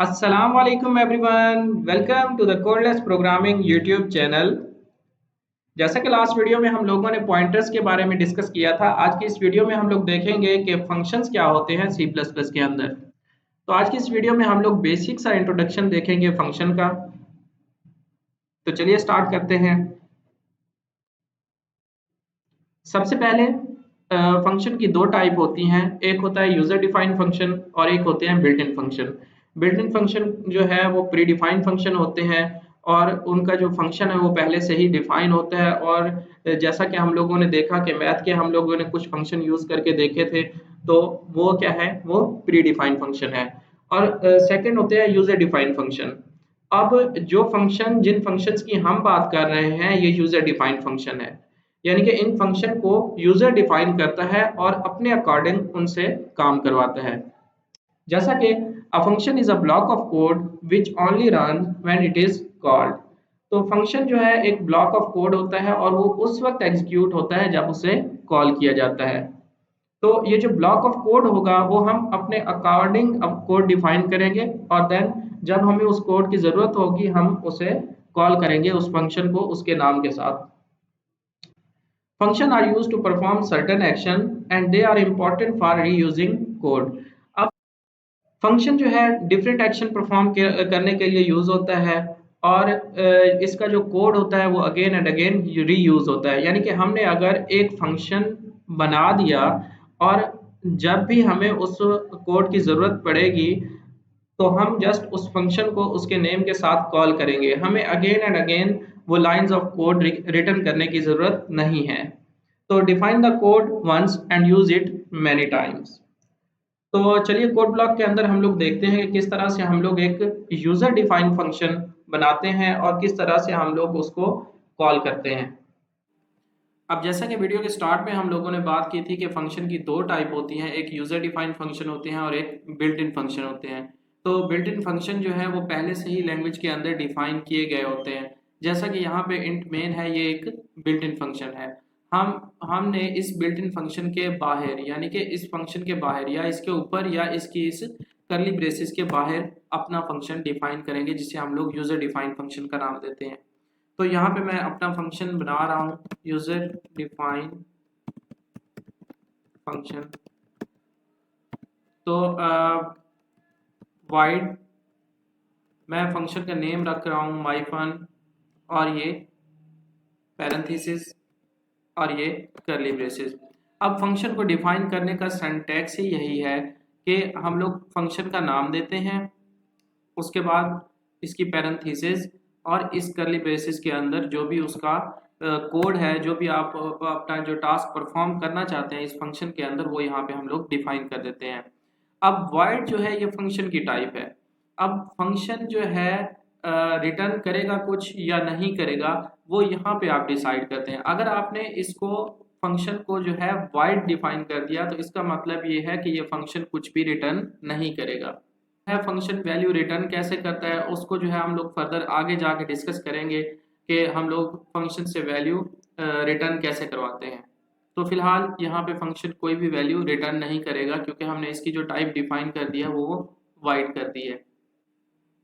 अस्सलाम वालेकुम everyone, welcome to the codeless programming YouTube channel. जैसा कि लास्ट वीडियो में हम लोगों ने पॉइंटर्स के बारे में डिस्कस किया था, आज की इस वीडियो में हम लोग देखेंगे कि फंक्शंस क्या होते हैं सी प्लस प्लस के अंदर। तो आज की इस वीडियो में हम लोग बेसिक सा इंट्रोडक्शन देखेंगे फंक्शन का। तो चलिए स्टार्ट करते हैं। सबसे पहले फंक्शन की दो टाइप होती हैं, एक होता है यूजर डिफाइंड फंक्शन और एक होते हैं built in function. Built in function जो है वो प्री डिफाइंड फंक्शन होते हैं और उनका जो फंक्शन है वो पहले से ही डिफाइन होता है। और जैसा कि हम लोगों ने देखा कि मैथ के हम लोगों ने कुछ फंक्शन यूज करके देखे थे, तो वो क्या है, वो प्री डिफाइंड फंक्शन है। और सेकंड होते हैं यूजर डिफाइंड फंक्शन। अब जो फंक्शन जिन फंक्शंस की हम बात कर रहे हैं ये यूजर डिफाइंड फंक्शन है, यानी कि इन फंक्शन को यूजर डिफाइन करता है और अपने अकॉर्डिंग उनसे काम करवाता है। जैसा कि a function is a block of code which only run when it is called. तो फंक्शन जो है एक ब्लॉक ऑफ कोड होता है और वो उस वक्त एग्जीक्यूट होता है जब उसे कॉल किया जाता है। तो ये जो ब्लॉक ऑफ कोड होगा वो हम अपने अकॉर्डिंग अब कोड डिफाइन करेंगे और देन जब हमें उस कोड की ज़रूरत होगी हम उसे कॉल करेंगे उस फंक्शन को उसके नाम के साथ। Function are used to perform certain action and they are important for reusing code। अब फंक्शन जो है डिफरेंट एक्शन परफॉर्म करने के लिए यूज होता है और इसका जो कोड होता है वो अगेन एंड अगेन रीयूज होता है। यानी कि हमने अगर एक फंक्शन बना दिया और जब भी हमें उस कोड की ज़रूरत पड़ेगी तो हम जस्ट उस फंक्शन को उसके नेम के साथ कॉल करेंगे, हमें अगेन एंड अगेन वो लाइंस ऑफ कोड रिटर्न करने की ज़रूरत नहीं है। तो define the code once and use it many times. तो चलिए कोड ब्लॉक के अंदर हम लोग देखते हैं कि किस तरह से हम लोग एक यूजर डिफाइंड फंक्शन बनाते हैं और किस तरह से हम लोग उसको कॉल करते हैं। अब जैसा कि वीडियो के स्टार्ट में हम लोगों ने बात की थी कि फंक्शन की दो टाइप होती हैं, एक यूजर डिफाइंड फंक्शन होते हैं और एक बिल्ट इन फंक्शन होते हैं। तो बिल्ट इन फंक्शन जो है वो पहले से ही लैंग्वेज के अंदर डिफाइन किए गए होते हैं। जैसा कि यहाँ पे इंट मेन है, ये एक बिल्ट इन फंक्शन है। हमने इस बिल्ट इन फंक्शन के बाहर, यानी कि इस फंक्शन के बाहर या इसके ऊपर या इसकी इस करली ब्रेसेस के बाहर अपना फंक्शन डिफाइन करेंगे जिसे हम लोग यूजर डिफाइंड फंक्शन का नाम देते हैं। तो यहाँ पे मैं अपना फंक्शन बना रहा हूँ यूजर डिफाइन फंक्शन। तो वाइड मैं फंक्शन का नेम रख रहा हूँ माइफन और ये पैरेंथेसिस और ये करली ब्रेसेस। अब फंक्शन को डिफाइन करने का सिंटैक्स ही यही है कि हम लोग फंक्शन का नाम देते हैं, उसके बाद इसकी पैरेंथेसिस और इस करली ब्रेसेस के अंदर जो भी उसका कोड है, जो भी आप अपना जो टास्क परफॉर्म करना चाहते हैं इस फंक्शन के अंदर, वो यहाँ पे हम लोग डिफाइन कर देते हैं। अब void जो है ये फंक्शन की टाइप है। अब फंक्शन जो है रिटर्न करेगा कुछ या नहीं करेगा वो यहाँ पे आप डिसाइड करते हैं। अगर आपने इसको फंक्शन को जो है void डिफाइन कर दिया तो इसका मतलब ये है कि ये फंक्शन कुछ भी रिटर्न नहीं करेगा। है फंक्शन वैल्यू रिटर्न कैसे करता है उसको जो है हम लोग फर्दर आगे जाके डिस्कस करेंगे कि हम लोग फंक्शन से वैल्यू रिटर्न कैसे करवाते हैं। तो फिलहाल यहाँ पे फंक्शन कोई भी वैल्यू रिटर्न नहीं करेगा क्योंकि हमने इसकी जो टाइप डिफाइन कर दिया वो वाइड कर दी है।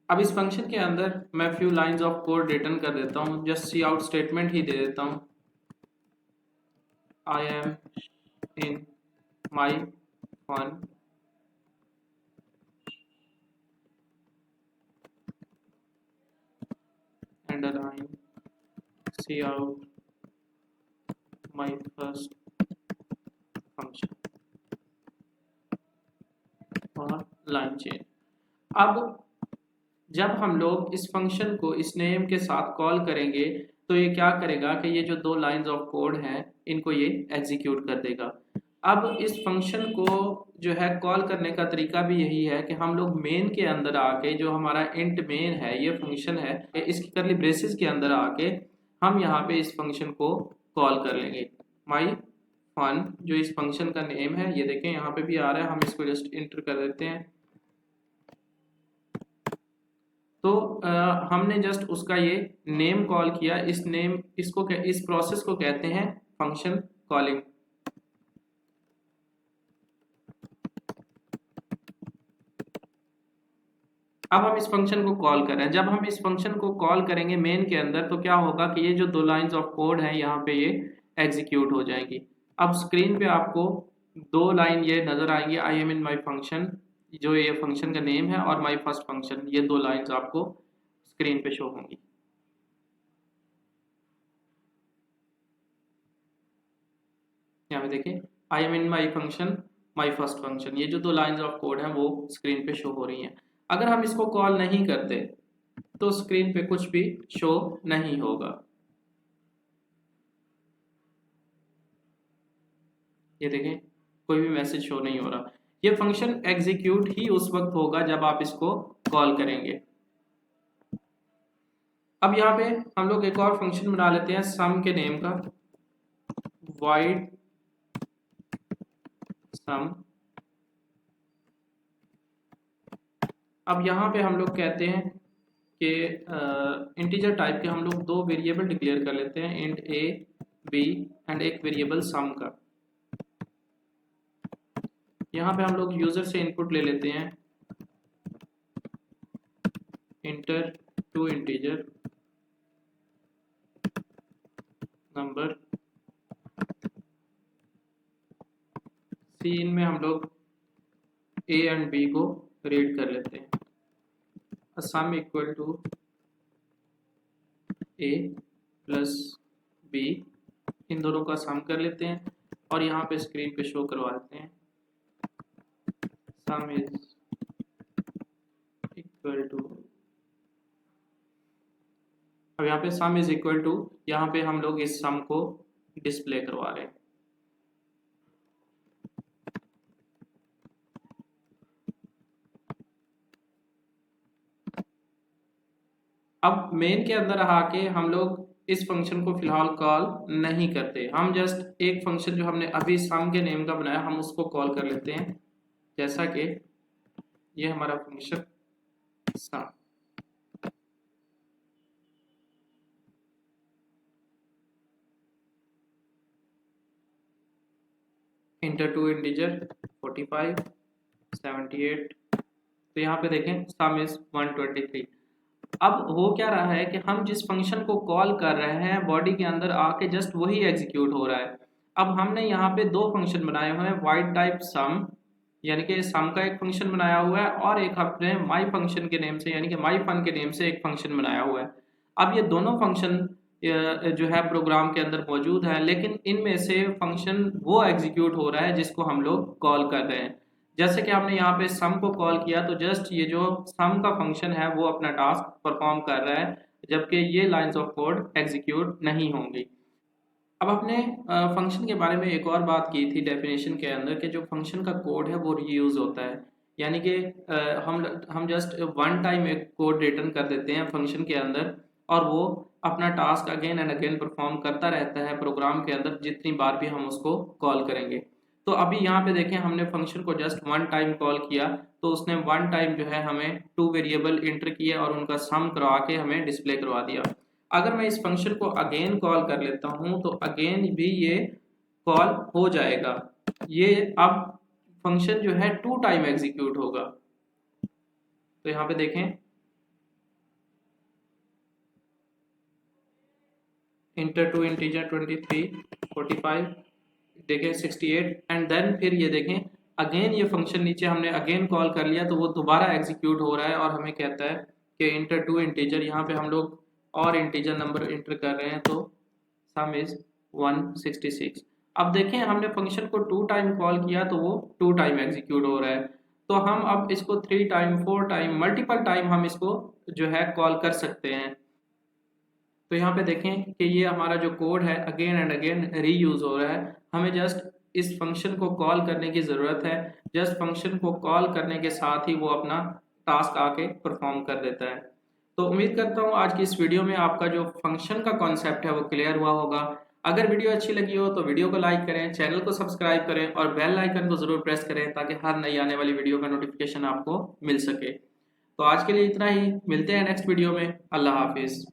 अब इस फंक्शन के अंदर मैं few lines of code return कर देता हूँ, जस्ट सी आउट स्टेटमेंट ही दे देता हूँ। I am in my fun underline see out my first function और लाइन चेन। अब जब हम लोग इस फंक्शन को इस नेम के साथ कॉल करेंगे तो ये क्या करेगा कि ये जो दो लाइंस ऑफ कोड हैं इनको ये एग्जीक्यूट कर देगा। अब इस फंक्शन को जो है कॉल करने का तरीका भी यही है कि हम लोग मेन के अंदर आके, जो हमारा इंट मेन है ये फंक्शन है, इसकी करली ब्रेसेस के अंदर आके हम यहाँ पे इस फंक्शन को कॉल कर लेंगे। माई फन जो इस फंक्शन का नेम है, ये देखें यहाँ पे भी आ रहा है, हम इसको जस्ट इंटर कर देते हैं। तो हमने जस्ट उसका ये नेम कॉल किया, इस नेम इसको इस प्रोसेस को कहते हैं फंक्शन कॉलिंग। अब हम इस फंक्शन को कॉल कर रहे हैं। जब हम इस फंक्शन को कॉल करेंगे मेन के अंदर तो क्या होगा कि ये जो 2 लाइंस ऑफ कोड है यहाँ पे ये एग्जीक्यूट हो जाएंगी। अब स्क्रीन पे आपको 2 लाइन ये नजर आएंगी, आई एम इन माई फंक्शन, जो ये फंक्शन का नेम है, और माई फर्स्ट फंक्शन, ये 2 लाइंस आपको स्क्रीन पे शो होंगी। यहाँ पे देखिए, आई am in my function my first function, ये जो 2 लाइंस ऑफ कोड हैं वो स्क्रीन पे शो हो रही हैं। अगर हम इसको कॉल नहीं करते तो स्क्रीन पे कुछ भी शो नहीं होगा। ये देखें, कोई भी मैसेज शो नहीं हो रहा। ये फंक्शन एग्जीक्यूट ही उस वक्त होगा जब आप इसको कॉल करेंगे। अब यहाँ पे हम लोग एक और फंक्शन बना लेते हैं सम के नेम का, void सम। अब यहाँ पे हम लोग कहते हैं कि इंटीजर टाइप के हम लोग 2 वेरिएबल डिक्लेयर कर लेते हैं, इंट a b एंड एक वेरिएबल सम का। यहाँ पे हम लोग यूजर से इनपुट ले लेते हैं इंटर टू इंटीजर नंबर, सीन में हम लोग a एंड b को रीड कर लेते हैं, sum equal to a plus b, इन दोनों का सम कर लेते हैं और यहाँ पे स्क्रीन पे शो करवा देते हैं सम इज इक्वल टू। अब यहाँ पे सम इज इक्वल टू, यहाँ पे हम लोग इस सम को डिस्प्ले करवा रहे हैं। अब मेन के अंदर आके हम लोग इस फंक्शन को फिलहाल कॉल नहीं करते, हम जस्ट एक फंक्शन जो हमने अभी सम के नेम का बनाया हम उसको कॉल कर लेते हैं, जैसा कि ये हमारा function sum. Enter two integer 45 78, तो यहाँ पे देखें सम इज 123। अब हो क्या रहा है कि हम जिस फंक्शन को कॉल कर रहे हैं बॉडी के अंदर आके जस्ट वही एग्जीक्यूट हो रहा है। अब हमने यहाँ पे 2 फंक्शन बनाए हुए हैं, वाइड टाइप सम यानी कि सम का एक फंक्शन बनाया हुआ है, और एक अपने माई फंक्शन के नेम से यानी कि माई फन के नेम से एक फंक्शन बनाया हुआ है। अब ये दोनों फंक्शन जो है प्रोग्राम के अंदर मौजूद है, लेकिन इनमें से फंक्शन वो एग्जीक्यूट हो रहा है जिसको हम लोग कॉल कर रहे हैं। जैसे कि हमने यहाँ पे सम को कॉल किया तो जस्ट ये जो सम का फंक्शन है वो अपना टास्क परफॉर्म कर रहा है, जबकि ये लाइंस ऑफ कोड एग्जीक्यूट नहीं होंगी। अब आपने फंक्शन के बारे में एक और बात की थी डेफिनेशन के अंदर कि जो फंक्शन का कोड है वो रीयूज होता है, यानी कि हम जस्ट वन टाइम एक कोड रिटर्न कर देते हैं फंक्शन के अंदर और वो अपना task again and again perform करता रहता है प्रोग्राम के अंदर जितनी बार भी हम उसको कॉल करेंगे। तो अभी यहाँ पे देखें हमने फंक्शन को जस्ट वन टाइम कॉल किया तो उसने वन टाइम जो है हमें 2 वेरिएबल इंटर किया और उनका सम करवा के हमें डिस्प्ले करवा दिया। अगर मैं इस फंक्शन को अगेन कॉल कर लेता हूं तो अगेन भी ये कॉल हो जाएगा। ये अब फंक्शन जो है 2 टाइम एग्जीक्यूट होगा। तो यहाँ पे देखें इंटर टू इंटीजर 23 45 देखें 68 एंड देन फिर ये देखें अगेन ये फंक्शन नीचे हमने अगेन कॉल कर लिया तो वो दोबारा एग्जीक्यूट हो रहा है और हमें कहता है कि इंटर टू इंटीजर, यहाँ पे हम लोग और इंटीजर नंबर इंटर कर रहे हैं तो सम इज 166। अब देखें हमने फंक्शन को 2 टाइम कॉल किया तो वो 2 टाइम एग्जीक्यूट हो रहा है, तो हम अब इसको 3 टाइम 4 टाइम मल्टीपल टाइम हम इसको जो है कॉल कर सकते हैं। तो यहाँ पे देखें कि ये हमारा जो कोड है अगेन एंड अगेन रीयूज हो रहा है, हमें जस्ट इस फंक्शन को कॉल करने की ज़रूरत है, जस्ट फंक्शन को कॉल करने के साथ ही वो अपना टास्क आके परफॉर्म कर देता है। तो उम्मीद करता हूँ आज की इस वीडियो में आपका जो फंक्शन का कॉन्सेप्ट है वो क्लियर हुआ होगा। अगर वीडियो अच्छी लगी हो तो वीडियो को लाइक करें, चैनल को सब्सक्राइब करें और बेल आइकन को ज़रूर प्रेस करें ताकि हर नई आने वाली वीडियो का नोटिफिकेशन आपको मिल सके। तो आज के लिए इतना ही, मिलते हैं नेक्स्ट वीडियो में। अल्लाह हाफिज़।